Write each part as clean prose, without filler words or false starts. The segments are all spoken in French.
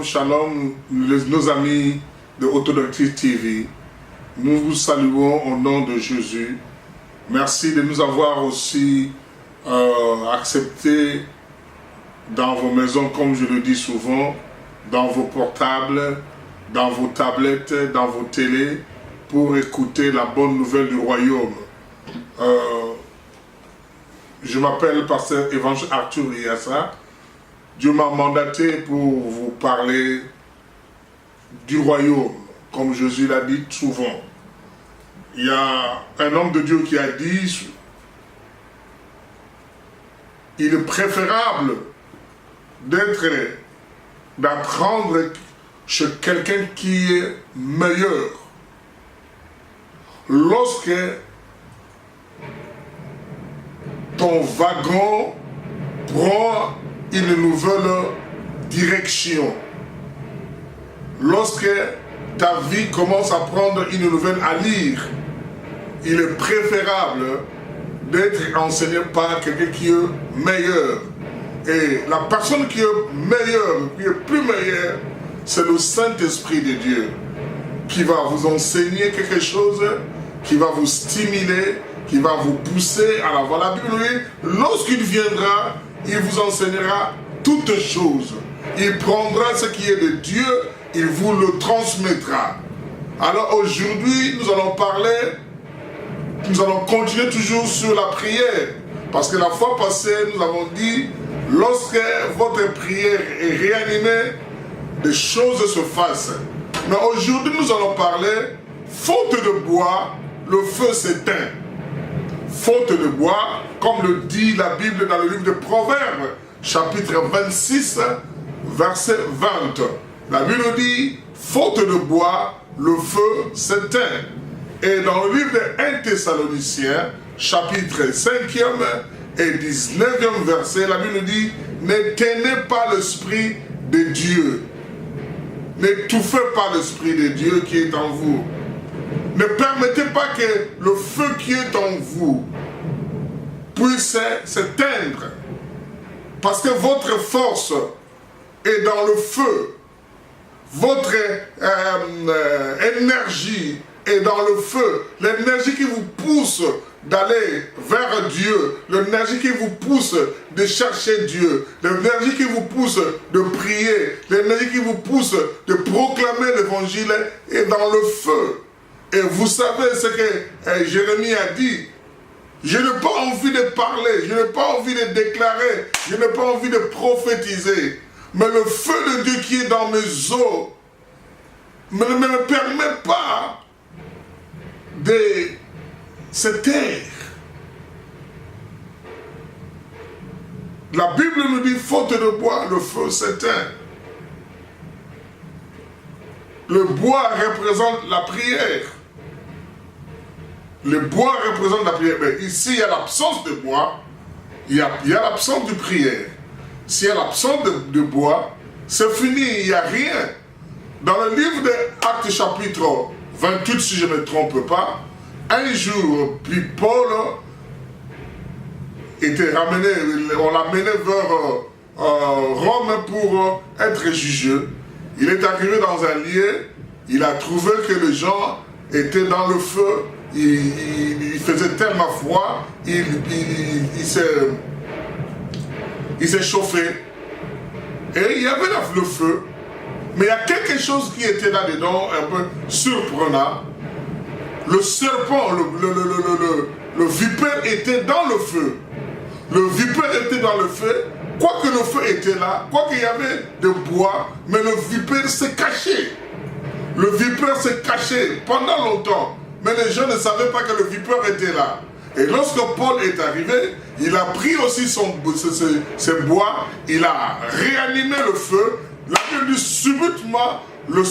Shalom, shalom, nos amis de Orthodoxie TV. Nous vous saluons au nom de Jésus. Merci de nous avoir aussi acceptés dans vos maisons, comme je le dis souvent, dans vos portables, dans vos tablettes, dans vos télés, pour écouter la bonne nouvelle du royaume. Je m'appelle Pasteur Évangile Arthur Riassa. Dieu m'a mandaté pour vous parler du royaume, comme Jésus l'a dit souvent. Il y a un homme de Dieu qui a dit, il est préférable d'apprendre chez quelqu'un qui est meilleur. Lorsque ton wagon prend une nouvelle direction, lorsque ta vie commence à prendre une nouvelle allure, il est préférable d'être enseigné par quelqu'un qui est meilleur. Et la personne qui est meilleure, qui est plus meilleure, c'est le Saint-Esprit de Dieu qui va vous enseigner quelque chose, qui va vous stimuler, qui va vous pousser à l'avant. La Bible dit, lorsqu'il viendra, il vous enseignera toutes choses. Il prendra ce qui est de Dieu, il vous le transmettra. Alors aujourd'hui, nous allons continuer toujours sur la prière. Parce que la fois passée, nous avons dit, lorsque votre prière est réanimée, des choses se fassent. Mais aujourd'hui, nous allons parler, faute de bois, le feu s'éteint. Faute de bois, comme le dit la Bible dans le livre de Proverbes, chapitre 26, verset 20. La Bible dit, faute de bois, le feu s'éteint. Et dans le livre de 1 Thessaloniciens, chapitre 5e et 19e verset, la Bible dit, n'éteignez pas l'esprit de Dieu. N'étouffez pas l'esprit de Dieu qui est en vous. Ne permettez pas que le feu qui est en vous puisse s'éteindre. Parce que votre force est dans le feu. Votre énergie est dans le feu. L'énergie qui vous pousse d'aller vers Dieu. L'énergie qui vous pousse de chercher Dieu. L'énergie qui vous pousse de prier. L'énergie qui vous pousse de proclamer l'évangile est dans le feu. Et vous savez ce que Jérémie a dit. Je n'ai pas envie de parler, je n'ai pas envie de déclarer, je n'ai pas envie de prophétiser. Mais le feu de Dieu qui est dans mes os ne me permet pas de se taire. La Bible nous dit, faute de bois, le feu s'éteint. Le bois représente la prière. Le bois représente la prière. Mais ici, il y a l'absence de bois, il y a l'absence de prière. S'il y a l'absence de bois, c'est fini, il n'y a rien. Dans le livre de Actes chapitre 28, si je ne me trompe pas, un jour, puis Paul était ramené, on l'a mené vers Rome pour être jugé. Il est arrivé dans un lieu, il a trouvé que les gens étaient dans le feu, il faisait tellement froid, il s'est chauffé. Et il y avait le feu, mais il y a quelque chose qui était là-dedans, un peu surprenant. Le serpent, le vipère était dans le feu. Le vipère était dans le feu, quoique le feu était là, quoique il y avait de bois, mais le vipère s'est caché. Le vipère s'est caché pendant longtemps, mais les gens ne savaient pas que le vipère était là. Et lorsque Paul est arrivé, il a pris aussi ce bois, il a réanimé le feu. La Bible dit subitement, le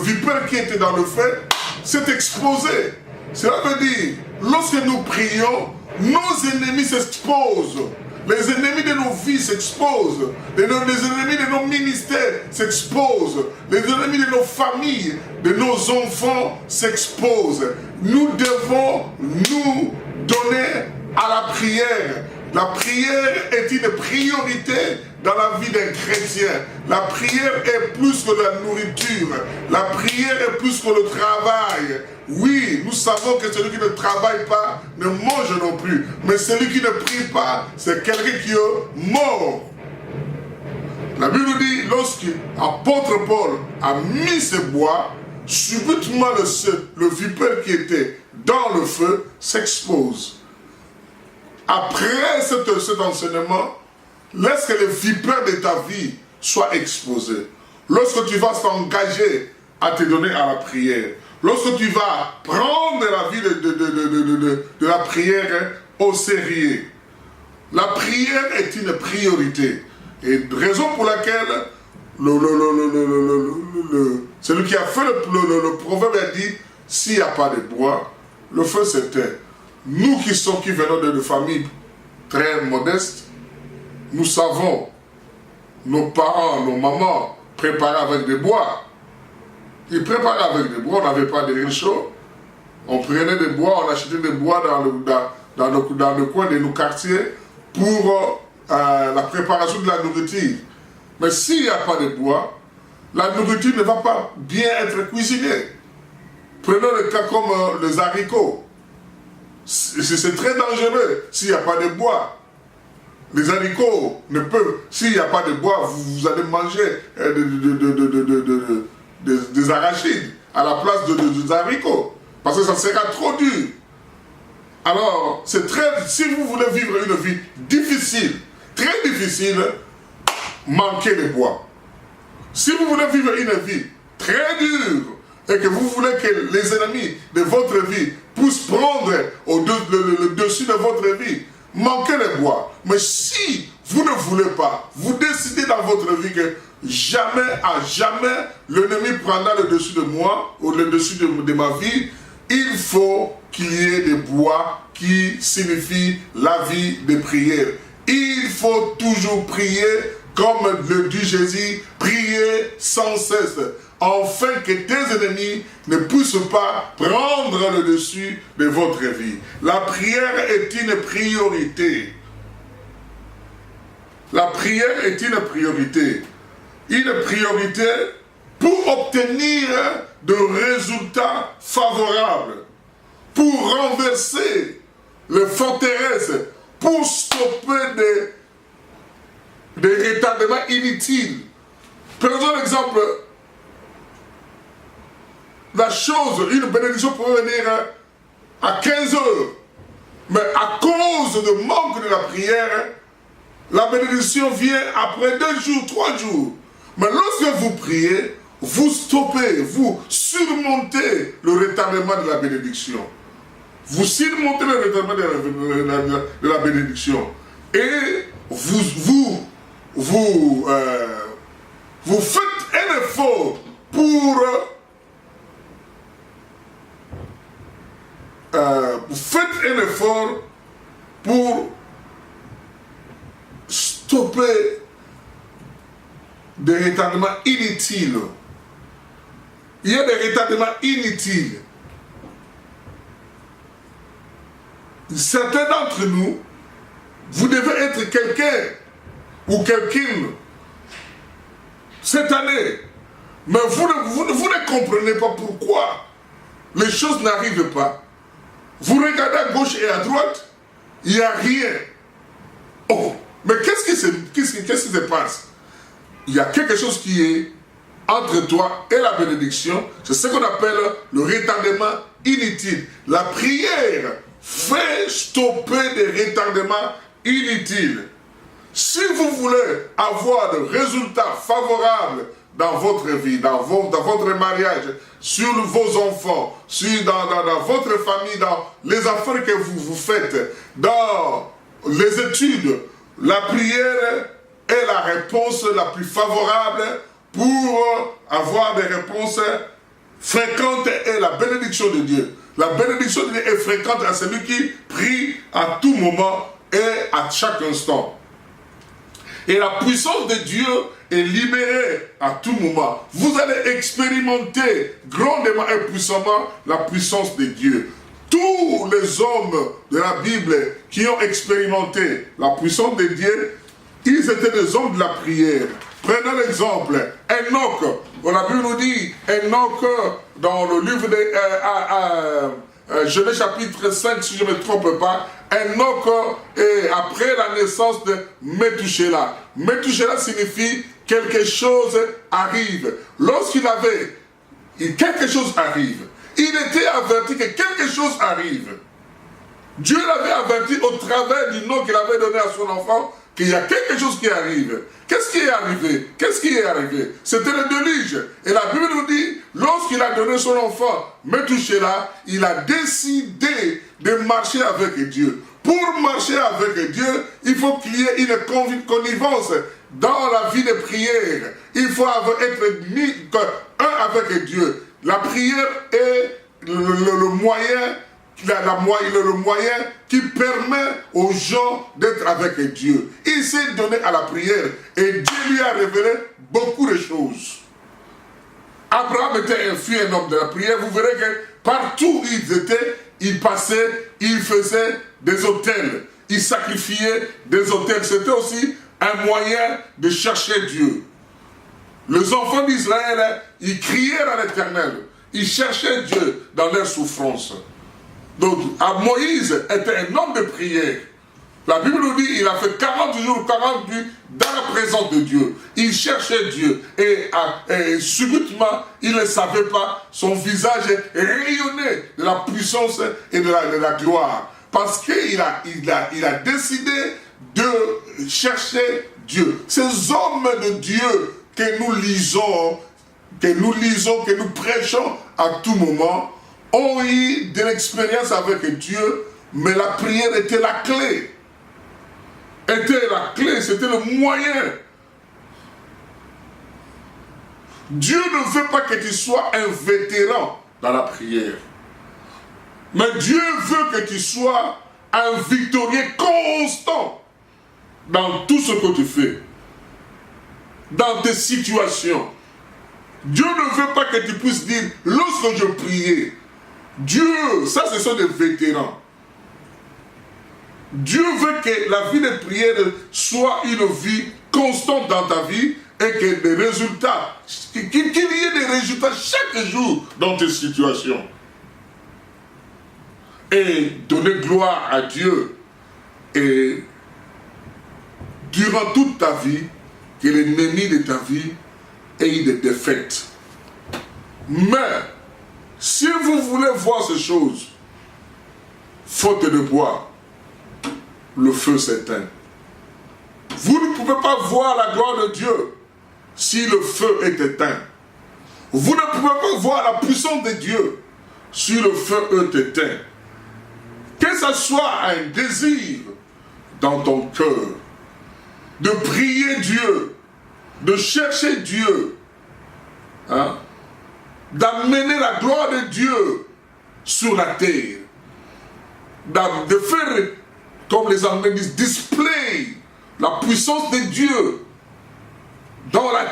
vipère qui était dans le feu s'est explosé. Cela veut dire, lorsque nous prions, nos ennemis s'exposent. Les ennemis de nos vies s'exposent. Les ennemis de nos ministères s'exposent. Les ennemis de nos familles, de nos enfants s'exposent. Nous devons nous donner à la prière. La prière est une priorité dans la vie d'un chrétien. La prière est plus que la nourriture. La prière est plus que le travail. Oui, nous savons que celui qui ne travaille pas ne mange non plus. Mais celui qui ne prie pas, c'est quelqu'un qui est mort. La Bible nous dit, lorsque l'apôtre Paul a mis ce bois, subitement le vipère qui était dans le feu s'expose. Après cet enseignement, laisse que les vipères de ta vie soient exposées. Lorsque tu vas t'engager à te donner à la prière, lorsque tu vas prendre la vie de la prière au sérieux, la prière est une priorité. Et raison pour laquelle celui qui a fait le proverbe a dit, s'il n'y a pas de bois, le feu s'éteint. Nous qui venons de familles très modestes, nous savons, nos parents, nos mamans préparaient avec des bois. Ils préparaient avec des bois, on n'avait pas de réchaud. On prenait des bois, on achetait des bois dans le coin de nos quartiers pour la préparation de la nourriture. Mais s'il n'y a pas de bois, la nourriture ne va pas bien être cuisinée. Prenons le cas comme les haricots. C'est très dangereux s'il n'y a pas de bois. Les haricots ne peuvent, s'il n'y a pas de bois, vous allez manger des arachides à la place des haricots. Parce que ça sera trop dur. Alors, si vous voulez vivre une vie difficile, très difficile, manquez de bois. Si vous voulez vivre une vie très dure et que vous voulez que les ennemis de votre vie puissent prendre le dessus de votre vie, manquez de bois. Mais si vous ne voulez pas, vous décidez dans votre vie que jamais à jamais l'ennemi prendra le dessus de moi ou le dessus de ma vie, il faut qu'il y ait des bois qui signifient la vie de prière. Il faut toujours prier comme le dit Jésus, priez sans cesse, afin que tes ennemis ne puissent pas prendre le dessus de votre vie. La prière est une priorité. La prière est une priorité. Une priorité pour obtenir de résultats favorables, pour renverser les forteresses, pour stopper des retardements inutiles. Prenons l'exemple, la chose, une bénédiction pourrait venir à 15 heures, mais à cause de manque de la prière, la bénédiction vient après 2 jours, 3 jours. Mais lorsque vous priez, vous stoppez, vous surmontez le retardement de la bénédiction. Vous surmontez le retardement de la bénédiction. Et vous faites un effort pour stopper des retardements inutiles. Il y a des retardements inutiles. Certains d'entre nous, vous devez être quelqu'un ou quelqu'une cette année, mais vous ne comprenez pas pourquoi les choses n'arrivent pas. Vous regardez à gauche et à droite, il n'y a rien. Oh, mais qu'est-ce qui se passe? Il y a quelque chose qui est entre toi et la bénédiction. C'est ce qu'on appelle le retardement inutile. La prière fait stopper des retardements inutiles. Si vous voulez avoir des résultats favorables dans votre vie, dans votre mariage, sur vos enfants, dans votre famille, dans les affaires que vous faites, dans les études, la prière est la réponse la plus favorable pour avoir des réponses fréquentes et la bénédiction de Dieu. La bénédiction de Dieu est fréquente à celui qui prie à tout moment et à chaque instant. Et la puissance de Dieu est libérée à tout moment. Vous allez expérimenter grandement et puissamment la puissance de Dieu. Tous les hommes de la Bible qui ont expérimenté la puissance de Dieu ils étaient des hommes de la prière. Prenons l'exemple, Enoch, la Bible nous dit, Enoch, dans le livre de Genèse chapitre 5, si je ne me trompe pas, Enoch est après la naissance de Methuselah. Methuselah signifie quelque chose arrive. Lorsqu'il avait, quelque chose arrive. Il était averti que quelque chose arrive. Dieu l'avait averti au travers du nom qu'il avait donné à son enfant qu'il y a quelque chose qui arrive. Qu'est-ce qui est arrivé? Qu'est-ce qui est arrivé? C'était le déluge. Et la Bible nous dit, lorsqu'il a donné son enfant, Methuselah, il a décidé de marcher avec Dieu. Pour marcher avec Dieu, il faut qu'il y ait une connivence dans la vie de prière. Il faut être mis un avec Dieu. La prière est le moyen le moyen qui permet aux gens d'être avec Dieu. Il s'est donné à la prière et Dieu lui a révélé beaucoup de choses. Abraham fut un homme de la prière. Vous verrez que partout où ils étaient, ils passaient, ils faisaient des autels. Ils sacrifiaient des autels. C'était aussi un moyen de chercher Dieu. Les enfants d'Israël, ils criaient à l'Éternel. Ils cherchaient Dieu dans leur souffrance. Donc, Moïse était un homme de prière. La Bible nous dit qu'il a fait 40 jours, 40 nuits dans la présence de Dieu. Il cherchait Dieu. Et subitement, il ne savait pas, son visage rayonnait de la puissance et de la gloire. Parce qu'il a décidé de chercher Dieu. Ces hommes de Dieu que nous lisons, que nous prêchons à tout moment, ont eu de l'expérience avec Dieu, mais la prière était la clé. C'était le moyen. Dieu ne veut pas que tu sois un vétéran dans la prière. Mais Dieu veut que tu sois un victorieux constant dans tout ce que tu fais, dans tes situations. Dieu ne veut pas que tu puisses dire, lorsque je priais, Dieu, ça ce sont des vétérans. Dieu veut que la vie de prière soit une vie constante dans ta vie et que des résultats, qu'il y ait des résultats chaque jour dans tes situations. Et donner gloire à Dieu et durant toute ta vie, que l'ennemi de ta vie ait des défaites. Mais, si vous voulez voir ces choses, faute de bois, le feu s'éteint. Vous ne pouvez pas voir la gloire de Dieu si le feu est éteint. Vous ne pouvez pas voir la puissance de Dieu si le feu est éteint. Que ce soit un désir dans ton cœur de prier Dieu, de chercher Dieu, hein, d'amener la gloire de Dieu sur la terre, de faire, comme les Anglais disent, display la puissance de Dieu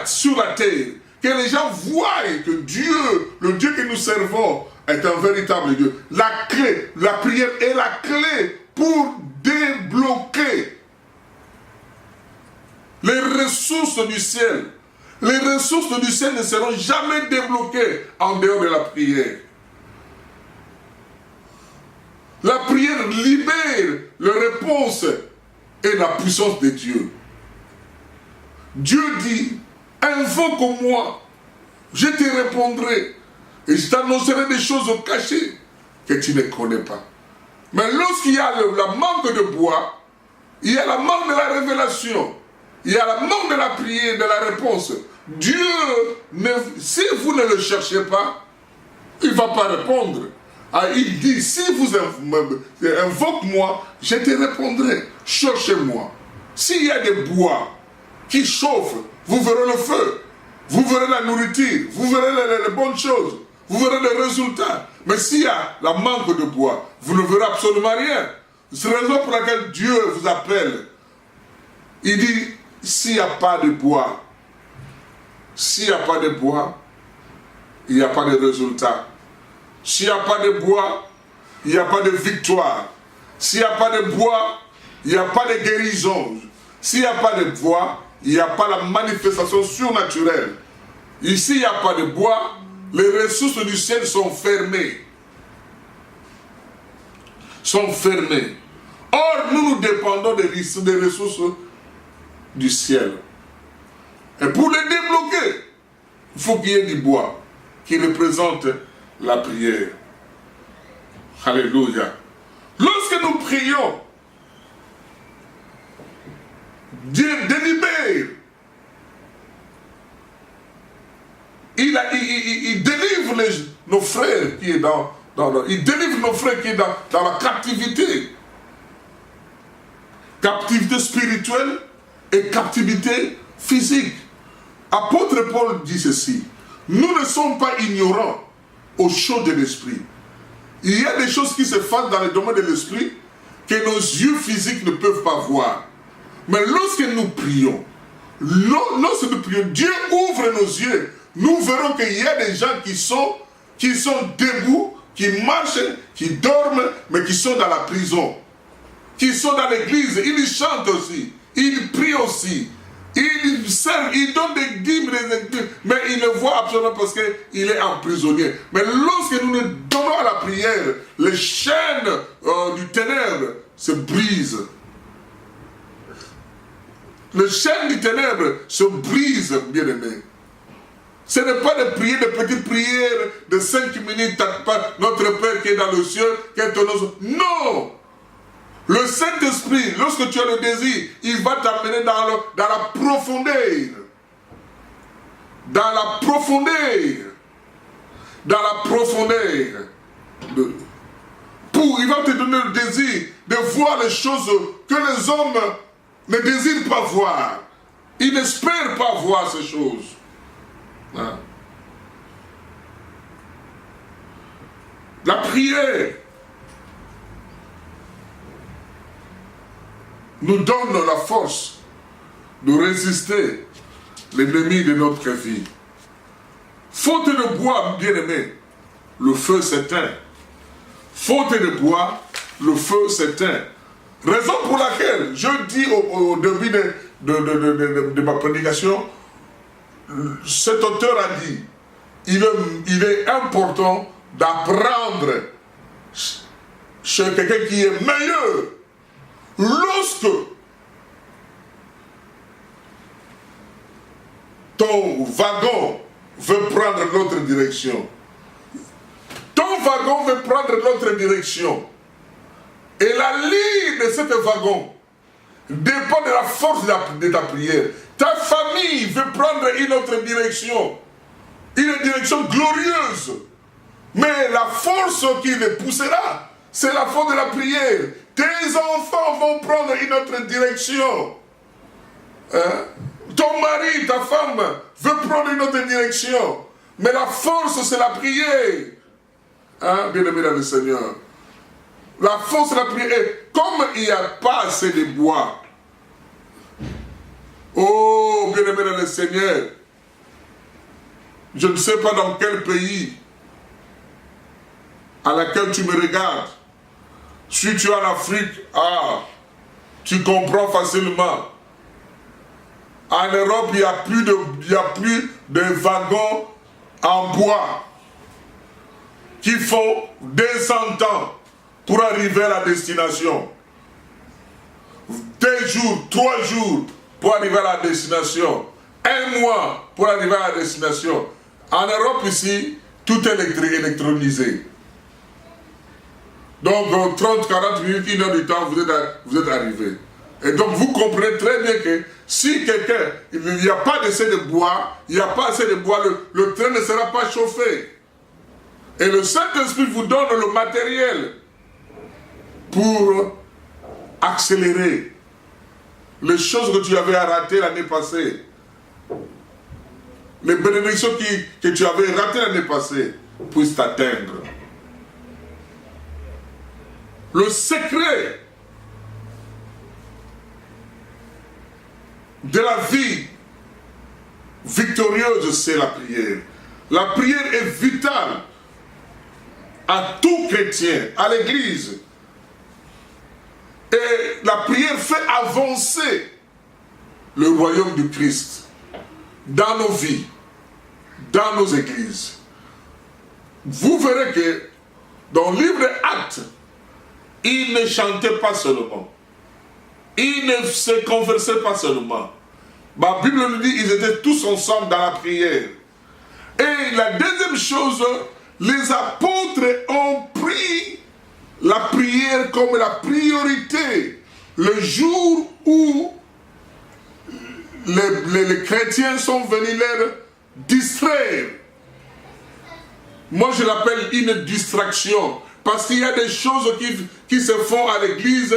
sur la terre, que les gens voient que Dieu, le Dieu que nous servons, est un véritable Dieu. La clé, la prière est la clé pour débloquer les ressources du ciel. Les ressources du ciel ne seront jamais débloquées en dehors de la prière. La prière libère les réponses et la puissance de Dieu. Dieu dit, invoque-moi, je te répondrai et je t'annoncerai des choses cachées que tu ne connais pas. Mais lorsqu'il y a le manque de bois, il y a le manque de la révélation, il y a le manque de la prière, de la réponse. Dieu, si vous ne le cherchez pas, il ne va pas répondre. Ah, il dit, si vous invoquez-moi, je te répondrai. Cherchez-moi. S'il y a des bois qui chauffent, vous verrez le feu. Vous verrez la nourriture. Vous verrez les bonnes choses. Vous verrez les résultats. Mais s'il y a la manque de bois, vous ne verrez absolument rien. C'est la raison pour laquelle Dieu vous appelle. Il dit, s'il n'y a pas de bois, s'il n'y a pas de bois, il n'y a pas de résultat. S'il n'y a pas de bois, il n'y a pas de victoire. S'il n'y a pas de bois, il n'y a pas de guérison. S'il n'y a pas de bois, il n'y a pas la manifestation surnaturelle. Ici, il n'y a pas de bois, les ressources du ciel sont fermées. Sont fermées. Or, nous dépendons des ressources du ciel. Et pour les débloquer, il faut qu'il y ait du bois qui représente la prière. Alléluia. Lorsque nous prions, Dieu délibère. Il délivre nos frères qui est il délivre nos frères qui est dans la captivité. Captivité spirituelle et captivité physique. Apôtre Paul dit ceci. Nous ne sommes pas ignorants aux choses de l'esprit. Il y a des choses qui se passent dans le domaine de l'esprit que nos yeux physiques ne peuvent pas voir. Mais lorsque nous prions, Dieu ouvre nos yeux. Nous verrons qu'il y a des gens qui sont debout, qui marchent, qui dorment, mais qui sont dans la prison. Qui sont dans l'église. Ils chantent aussi. Ils prient aussi. Ils servent, ils donnent des dîmes, mais ils ne voient absolument parce qu'il est emprisonné. Mais lorsque nous nous donnons à la prière, les chaînes du ténèbre se brisent. Les chaînes du ténèbre se brisent, bien-aimés. Ce n'est pas de prier de petites prières de 5 minutes, notre Père qui est dans le ciel, qui est ton nom. Non! Le Saint-Esprit, lorsque tu as le désir, il va t'amener dans la profondeur. Dans la profondeur. Dans la profondeur. Il va te donner le désir de voir les choses que les hommes ne désirent pas voir. Ils n'espèrent pas voir ces choses. Hein? La prière nous donne la force de résister l'ennemi de notre vie. Faute de bois, bien-aimé, le feu s'éteint. Faute de bois, le feu s'éteint. Raison pour laquelle je dis au début de ma prédication, cet auteur a dit, il est important d'apprendre chez quelqu'un qui est meilleur. Lorsque ton wagon veut prendre l'autre direction, et la ligne de ce wagon dépend de la force de ta prière. Ta famille veut prendre une autre direction, une direction glorieuse, mais la force qui les poussera, c'est la force de la prière. Tes enfants vont prendre une autre direction. Hein? Ton mari, ta femme veut prendre une autre direction. Mais la force, c'est la prière. Hein? Bien-aimé dans le Seigneur. La force, c'est la prière. Comme il n'y a pas assez de bois. Oh, bien-aimé dans le Seigneur. Je ne sais pas dans quel pays à laquelle tu me regardes. Si tu es en Afrique, tu comprends facilement. En Europe, il n'y a plus de wagons en bois qui font 200 ans pour arriver à la destination. 2 jours, 3 jours pour arriver à la destination. 1 mois pour arriver à la destination. En Europe ici, tout est électronisé. Donc, 30-40 minutes, 1 heure du temps, vous êtes arrivé. Et donc, vous comprenez très bien que si quelqu'un, il n'y a pas assez de bois, le train ne sera pas chauffé. Et le Saint-Esprit vous donne le matériel pour accélérer les choses que tu avais ratées l'année passée. Les bénédictions que tu avais ratées l'année passée puissent t'atteindre. Le secret de la vie victorieuse, c'est la prière. La prière est vitale à tout chrétien, à l'église. Et la prière fait avancer le royaume du Christ dans nos vies, dans nos églises, vous verrez que dans le livre des Actes, ils ne chantaient pas seulement. Ils ne se conversaient pas seulement. La Bible nous dit qu'ils étaient tous ensemble dans la prière. Et la deuxième chose, les apôtres ont pris la prière comme la priorité. Le jour où les chrétiens sont venus les distraire. Moi je l'appelle une distraction. Parce qu'il y a des choses qui se font à l'église,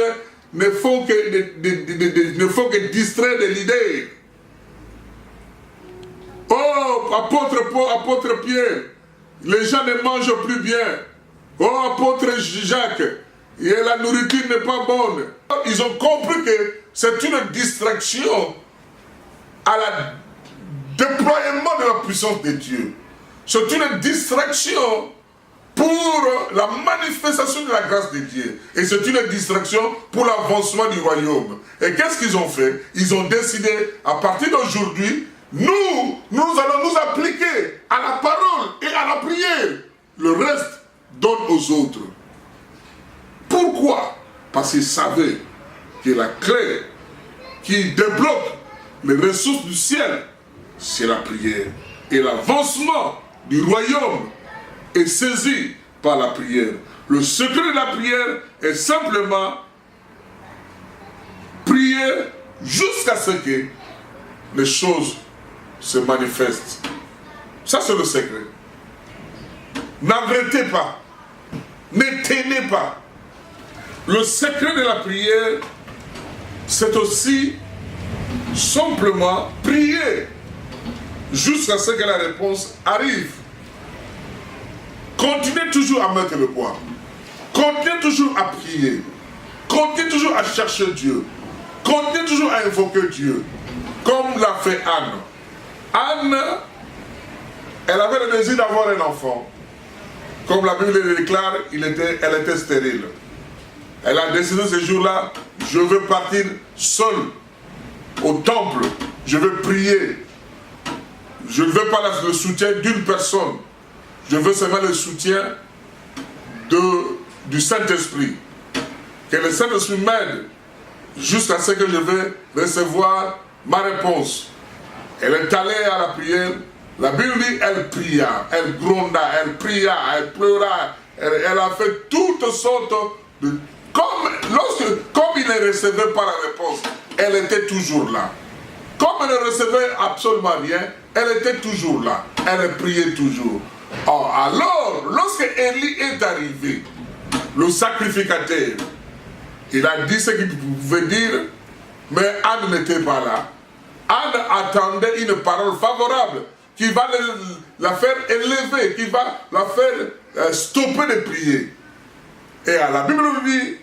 ne font que distraire de l'idée. Oh, apôtre Pierre, les gens ne mangent plus bien. Oh, apôtre Jacques, et la nourriture n'est pas bonne. Ils ont compris que c'est une distraction à la déploiement de la puissance de Dieu. C'est une distraction pour la manifestation de la grâce de Dieu. Et c'est une distraction pour l'avancement du royaume. Et qu'est-ce qu'ils ont fait? Ils ont décidé, à partir d'aujourd'hui, nous allons nous appliquer à la parole et à la prière. Le reste, donne aux autres. Pourquoi? Parce qu'ils savaient que la clé qui débloque les ressources du ciel, c'est la prière. Et l'avancement du royaume est saisi par la prière. Le secret de la prière est simplement prier jusqu'à ce que les choses se manifestent. Ça, c'est le secret. N'arrêtez pas. N'éteignez pas. Le secret de la prière, c'est aussi simplement prier jusqu'à ce que la réponse arrive. Continuez toujours à mettre le poids. Continuez toujours à prier. Continuez toujours à chercher Dieu. Continuez toujours à invoquer Dieu. Comme l'a fait Anne. Anne, elle avait le désir d'avoir un enfant. Comme la Bible le déclare, elle était stérile. Elle a décidé ce jour-là, je veux partir seule au temple. Je veux prier. Je ne veux pas le soutien d'une personne. Je veux seulement le soutien du Saint-Esprit. Que le Saint-Esprit m'aide jusqu'à ce que je vais recevoir ma réponse. Elle est allée à la prière. La Bible dit, elle pria, elle gronda, elle pria, elle pleura. Elle a fait toutes sortes de... Comme il ne recevait pas la réponse, elle était toujours là. Comme elle ne recevait absolument rien, elle était toujours là. Elle priait toujours. Oh, alors, lorsque Élie est arrivé, le sacrificateur, il a dit ce qu'il pouvait dire, mais Anne n'était pas là. Anne attendait une parole favorable qui va la faire élever, qui va la faire stopper de prier. Et à la Bible nous dit,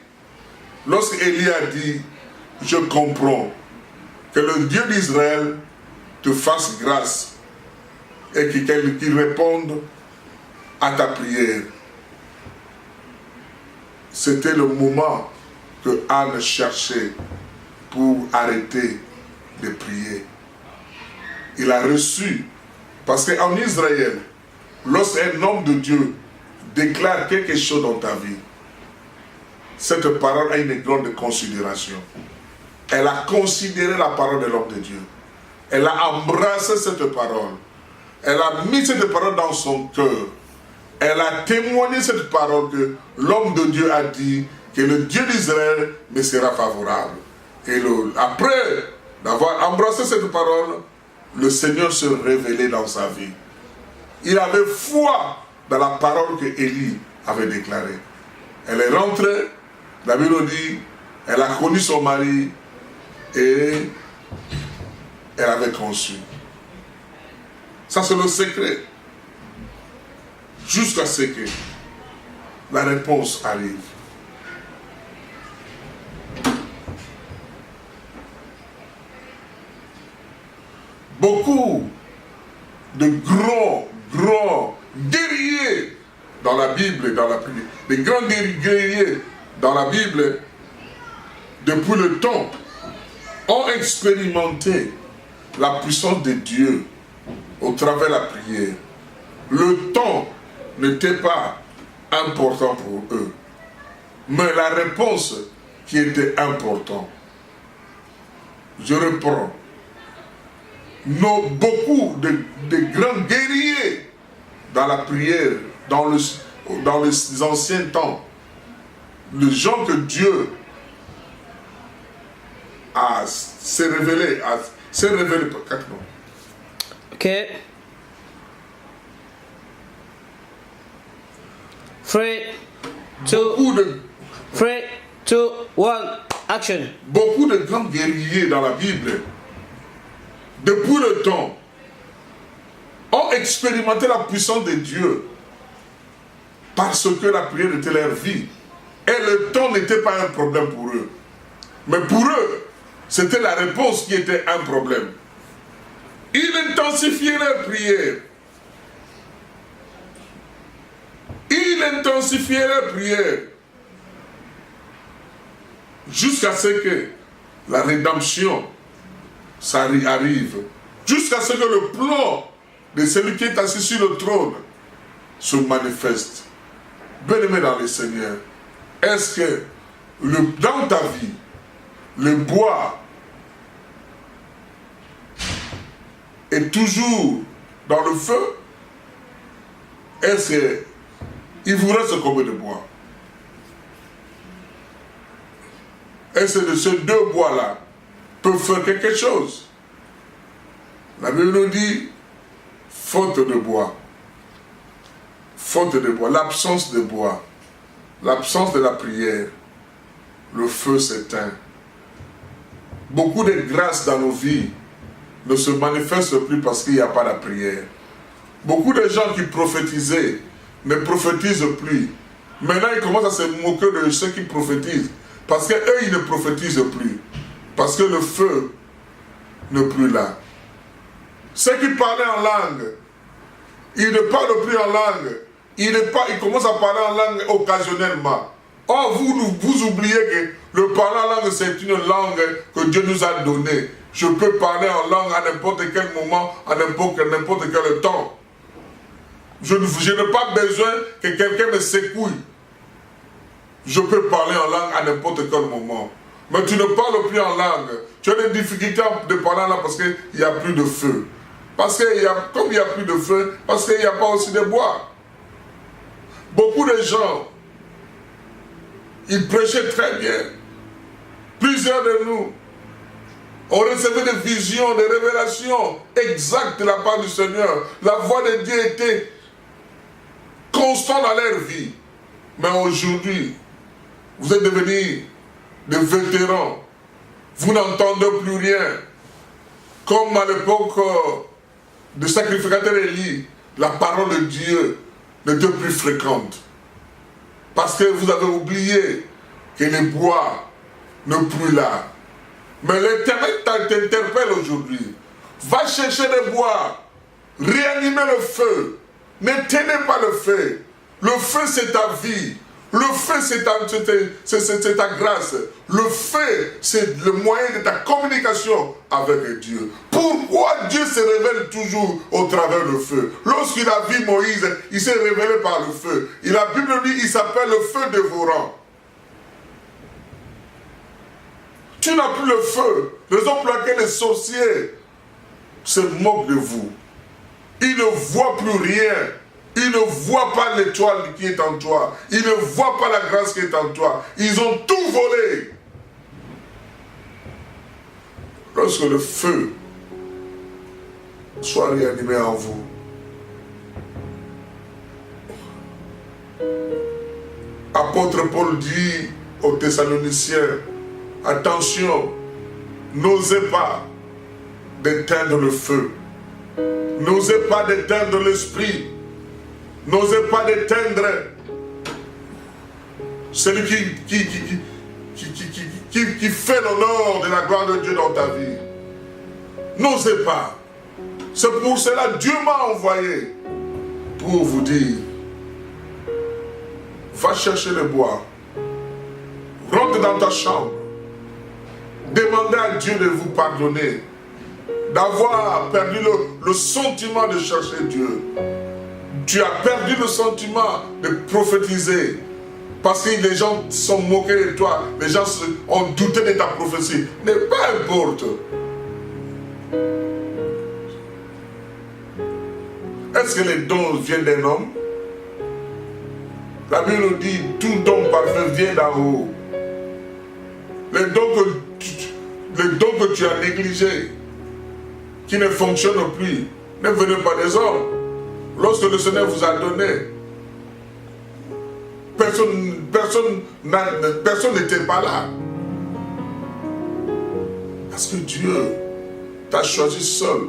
lorsque Élie a dit, je comprends que le Dieu d'Israël te fasse grâce et qu'il réponde à ta prière. C'était le moment que Anne cherchait pour arrêter de prier. Il a reçu, parce qu'en Israël, lorsqu'un homme de Dieu déclare quelque chose dans ta vie, cette parole a une grande considération. Elle a considéré la parole de l'homme de Dieu. Elle a embrassé cette parole. Elle a mis cette parole dans son cœur. Elle a témoigné cette parole que l'homme de Dieu a dit que le Dieu d'Israël me sera favorable. Et après d'avoir embrassé cette parole, le Seigneur se révélait dans sa vie. Il avait foi dans la parole que Élie avait déclarée. Elle est rentrée, la Bible dit, elle a connu son mari et elle avait conçu. Ça, c'est le secret. Jusqu'à ce que la réponse arrive. Beaucoup de grands guerriers dans la Bible, des grands guerriers dans la Bible, depuis le temps, ont expérimenté la puissance de Dieu au travers de la prière. Le temps n'était pas important pour eux, mais la réponse qui était importante. Je reprends. Beaucoup de grands guerriers dans la prière, dans les anciens temps, les gens que Dieu s'est révélé par 4 noms. Ok. 3, 2, 1, action. Beaucoup de grands guerriers dans la Bible, depuis le temps, ont expérimenté la puissance de Dieu parce que la prière était leur vie. Et le temps n'était pas un problème pour eux. Mais pour eux, c'était la réponse qui était un problème. Ils intensifiaient leur prière. Ils intensifiaient leur prière jusqu'à ce que la rédemption ça arrive, jusqu'à ce que le plan de celui qui est assis sur le trône se manifeste. Bien-aimé dans le Seigneur, est-ce que dans ta vie, le bois est toujours dans le feu? Est-ce qu'il vous reste combien de bois? Est-ce que ces 2 bois-là peuvent faire quelque chose? La Bible nous dit, faute de bois. Faute de bois, l'absence de bois, l'absence de la prière, le feu s'éteint. Beaucoup de grâces dans nos vies ne se manifestent plus parce qu'il n'y a pas de prière. Beaucoup de gens qui prophétisaient ne prophétisent plus. Maintenant, ils commencent à se moquer de ceux qui prophétisent parce qu'eux, ils ne prophétisent plus. Parce que le feu n'est plus là. Ceux qui parlaient en langue, ils ne parlent plus en langue. Ils commencent à parler en langue occasionnellement. Or, vous oubliez que le parler en langue, c'est une langue que Dieu nous a donnée. Je peux parler en langue à n'importe quel moment, à n'importe quel temps. Je n'ai pas besoin que quelqu'un me secouille. Je peux parler en langue à n'importe quel moment. Mais tu ne parles plus en langue. Tu as des difficultés de parler en langue parce qu'il n'y a plus de feu. Comme il n'y a plus de feu, parce qu'il n'y a pas aussi de bois. Beaucoup de gens, ils prêchaient très bien. Plusieurs de nous ont reçu des visions, des révélations exactes de la part du Seigneur. La voix de Dieu était constante dans leur vie. Mais aujourd'hui, vous êtes devenus des vétérans. Vous n'entendez plus rien. Comme à l'époque du sacrificateur Élie, la parole de Dieu n'était plus fréquente. Parce que vous avez oublié que les bois ne sont plus là. Mais l'Éternel t'interpelle aujourd'hui. Va chercher les bois. Réanimez le feu. Ne tenez pas le feu. Le feu, c'est ta vie. Le feu, c'est ta grâce. Le feu, c'est le moyen de ta communication avec Dieu. Pourquoi Dieu se révèle toujours au travers du feu? Lorsqu'il a vu Moïse, il s'est révélé par le feu. Et la Bible dit, il s'appelle le feu dévorant. Tu n'as plus le feu. Raison pour laquelle les sorciers se moquent de vous. Ils ne voient plus rien. Ils ne voient pas l'étoile qui est en toi. Ils ne voient pas la grâce qui est en toi. Ils ont tout volé. Lorsque le feu soit réanimé en vous, apôtre Paul dit aux Thessaloniciens, attention, n'osez pas d'éteindre le feu. N'osez pas d'éteindre l'esprit. N'osez pas d'éteindre celui qui fait l'honneur de la gloire de Dieu dans ta vie. N'osez pas. C'est pour cela que Dieu m'a envoyé pour vous dire, va chercher le bois, rentre dans ta chambre, Demandez à Dieu de vous pardonner. D'avoir perdu le sentiment de chercher Dieu. Tu as perdu le sentiment de prophétiser. Parce que les gens sont moqués de toi. Les gens ont douté de ta prophétie. Mais peu importe. Est-ce que les dons viennent d'un homme? La Bible nous dit, tout don parfait vient d'en haut. Les dons que tu as négligés, qui ne fonctionnent plus, ne venez pas des hommes. Lorsque le Seigneur vous a donné, personne n'était pas là. Parce que Dieu t'a choisi seul.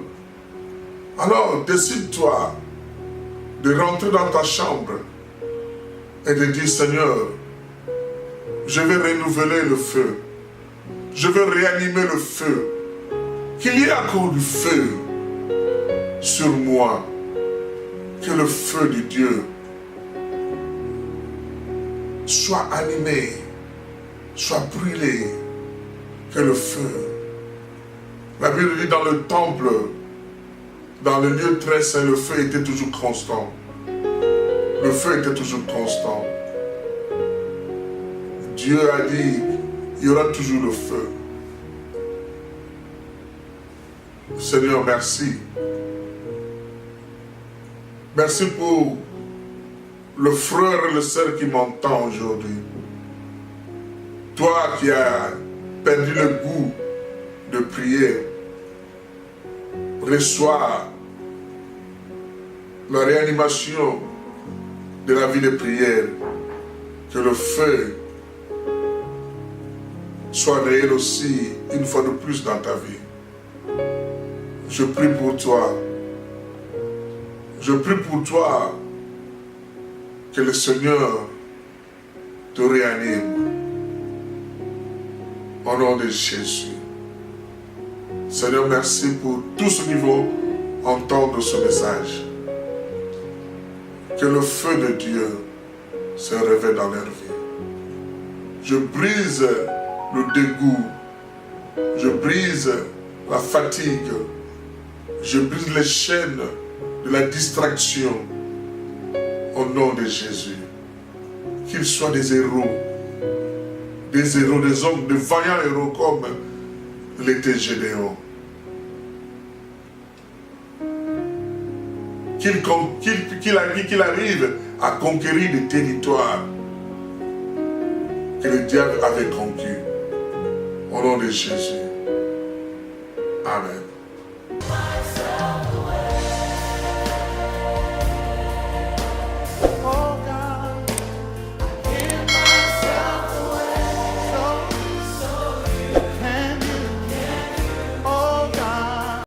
Alors décide-toi de rentrer dans ta chambre et de dire, Seigneur, je vais renouveler le feu. Je veux réanimer le feu. Qu'il y ait encore du feu sur moi. Que le feu de Dieu soit animé, soit brûlé. Que le feu. La Bible dit dans le temple, dans le lieu très saint, le feu était toujours constant. Le feu était toujours constant. Dieu a dit, il y aura toujours le feu. Seigneur, merci. Merci pour le frère et le sœur qui m'entend aujourd'hui. Toi qui as perdu le goût de prier, reçois la réanimation de la vie de prière. Que le feu soit réel aussi une fois de plus dans ta vie. Je prie pour toi. Je prie pour toi que le Seigneur te réanime. Au nom de Jésus. Seigneur, merci pour tous ceux qui vont entendre ce message. Que le feu de Dieu se révèle dans leur vie. Je brise le dégoût. Je brise la fatigue. Je brise les chaînes de la distraction. Au nom de Jésus. Qu'ils soient des héros. Des héros, des hommes, de vaillants héros comme l'était Gédéon. Qu'il arrive à conquérir des territoires que le diable avait conquis. Au nom de Jésus. Amen.